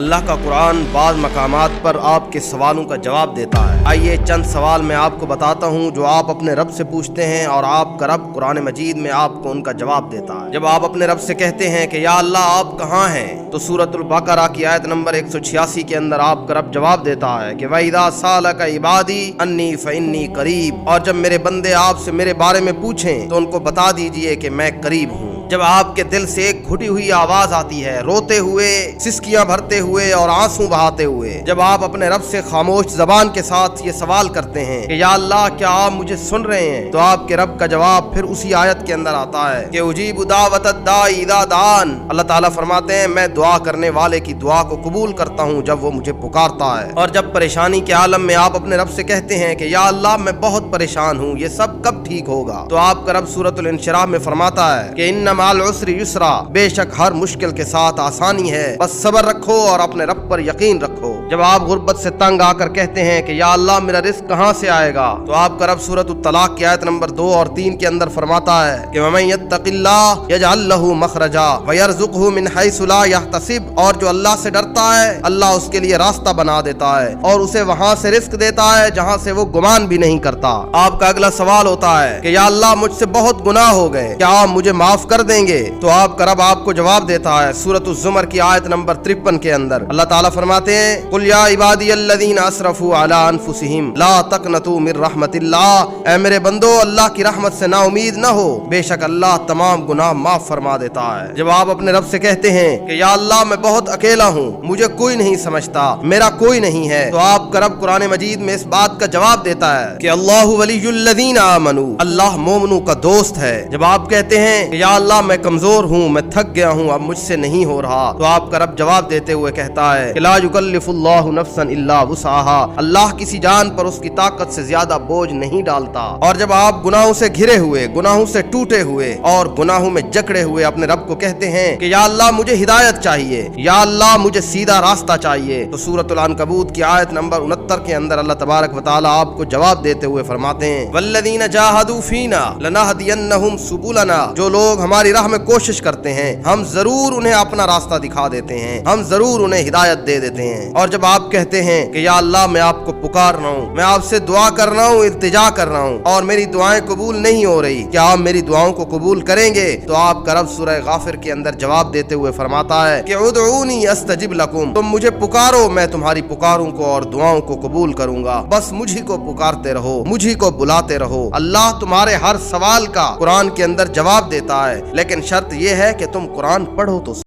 اللہ کا قرآن بعض مقامات پر آپ کے سوالوں کا جواب دیتا ہے۔ آئیے چند سوال میں آپ کو بتاتا ہوں جو آپ اپنے رب سے پوچھتے ہیں اور آپ کا رب قرآن مجید میں آپ کو ان کا جواب دیتا ہے۔ جب آپ اپنے رب سے کہتے ہیں کہ یا اللہ آپ کہاں ہیں، تو سورۃ البقرہ کی آیت نمبر 186 کے اندر آپ کا رب جواب دیتا ہے کہ وَإِذَا سَأَلَكَ عِبَادِي أَنِّي فَإِنِّي قَرِيبٌ، اور جب میرے بندے آپ سے میرے بارے میں پوچھیں تو ان کو بتا دیجئے کہ میں قریب ہوں۔ جب آپ کے دل سے ایک گھٹی ہوئی آواز آتی ہے، روتے ہوئے، سسکیاں بھرتے ہوئے اور آنسو بہاتے ہوئے، جب آپ اپنے رب سے خاموش زبان کے ساتھ یہ سوال کرتے ہیں کہ یا اللہ کیا آپ مجھے سن رہے ہیں، تو آپ کے رب کا جواب پھر اسی آیت کے اندر آتا ہے کہ اجیب دعوت الداعی اذا دعان۔ اللہ تعالیٰ فرماتے ہیں میں دعا کرنے والے کی دعا کو قبول کرتا ہوں جب وہ مجھے پکارتا ہے۔ اور جب پریشانی کے عالم میں آپ اپنے رب سے کہتے ہیں کہ یا اللہ میں بہت پریشان ہوں، یہ سب کب ٹھیک ہوگا، تو آپ کا رب سورۃ الانشراح میں فرماتا ہے کہ ان مع العسر یسرا، بے شک ہر مشکل کے ساتھ آسانی ہے، بس صبر رکھو اور اپنے رب پر یقین رکھو۔ جب آپ غربت سے تنگ آ کر کہتے ہیں کہ یا اللہ میرا رزق کہاں سے آئے گا، تو آپ کا رب سورۃ الطلاق کی آیت نمبر 2 اور 3 کے اندر فرماتا ہے کہ وَمَن يَتَّقِ اللَّهَ يَجْعَل لَّهُ مَخْرَجًا وَيَرْزُقْهُ مِنْ حَيْثُ لَا يَحْتَسِبُ، اور جو اللہ سے ڈرتا ہے اللہ اس کے لیے راستہ بنا دیتا ہے اور اسے وہاں سے رزق دیتا ہے جہاں سے وہ گمان بھی نہیں کرتا۔ آپ کا اگلا سوال ہوتا ہے کہ یا اللہ مجھ سے بہت گناہ ہو گئے، کیا آپ مجھے معاف کر دیں گے، تو آپ کا رب آپ کو جواب دیتا ہے سورۃ الزمر کی آیت نمبر 53 کے اندر۔ اللہ تعالیٰ فرماتے ہیں قل یا عبادی الذین اسرفوا علی انفسہم لا تقنطوا من رحمت اللہ، اے میرے بندو اللہ کی رحمت سے نا امید نہ ہو، بے شک اللہ تمام گناہ معاف فرما دیتا ہے۔ جب آپ اپنے رب سے کہتے ہیں کہ یا اللہ میں بہت اکیلا ہوں، مجھے کوئی نہیں سمجھتا، میرا کوئی نہیں ہے، تو آپ کا رب قرآن مجید میں اس بات کا جواب دیتا ہے کہ اللہ ولی الذین آمنوا، اللہ مومنوں کا دوست ہے۔ جب آپ کہتے ہیں کہ یا اللہ میں کمزور ہوں، میں تھک گیا ہوں، اب مجھ سے نہیں ہو رہا، تو آپ کا رب جواب دیتے ہوئے کہتا ہے کہ لا یکلف اللہ نفسا الا وسعها، اللہ کسی جان پر اس کی طاقت سے زیادہ بوجھ نہیں ڈالتا۔ اور جب آپ گناہوں سے گھرے ہوئے، گناہوں سے ٹوٹے ہوئے اور گناہوں میں جکڑے ہوئے اپنے رب کو کہتے ہیں کہ یا اللہ مجھے ہدایت چاہیے، یا اللہ مجھے سیدھا راستہ چاہیے، تو سورۃ العنکبوت کی آیت نمبر 69 کے اندر اللہ تبارک و تعالی آپ کو جواب دیتے ہوئے فرماتے ہیں والذین جاہدوا فینا لنہدینہم سبلنا، جو لوگ ہماری راہ میں کوشش کرتے ہیں ہم ضرور انہیں اپنا راستہ دکھا دیتے ہیں، ہم ضرور انہیں ہدایت دے دیتے ہیں۔ اور جب آپ کہتے ہیں کہ یا اللہ میں آپ کو پکار رہا ہوں، میں آپ سے دعا کر رہا ہوں، التجا کر رہا ہوں اور میری دعائیں قبول نہیں ہو رہی، کیا آپ میری دعاؤں کو قبول کریں گے، تو آپ کا رب سورہ غافر کے اندر جواب دیتے ہوئے فرماتا ہے کہ ادعونی استجب لکم، تم مجھے پکارو میں تمہاری پکاروں کو اور دعاؤں کو قبول کروں گا، بس مجھی کو پکارتے رہو، مجھی کو بلاتے رہو۔ اللہ تمہارے ہر سوال کا قرآن کے اندر جواب دیتا ہے، لیکن شرط یہ ہے کہ تم قرآن پڑھو تو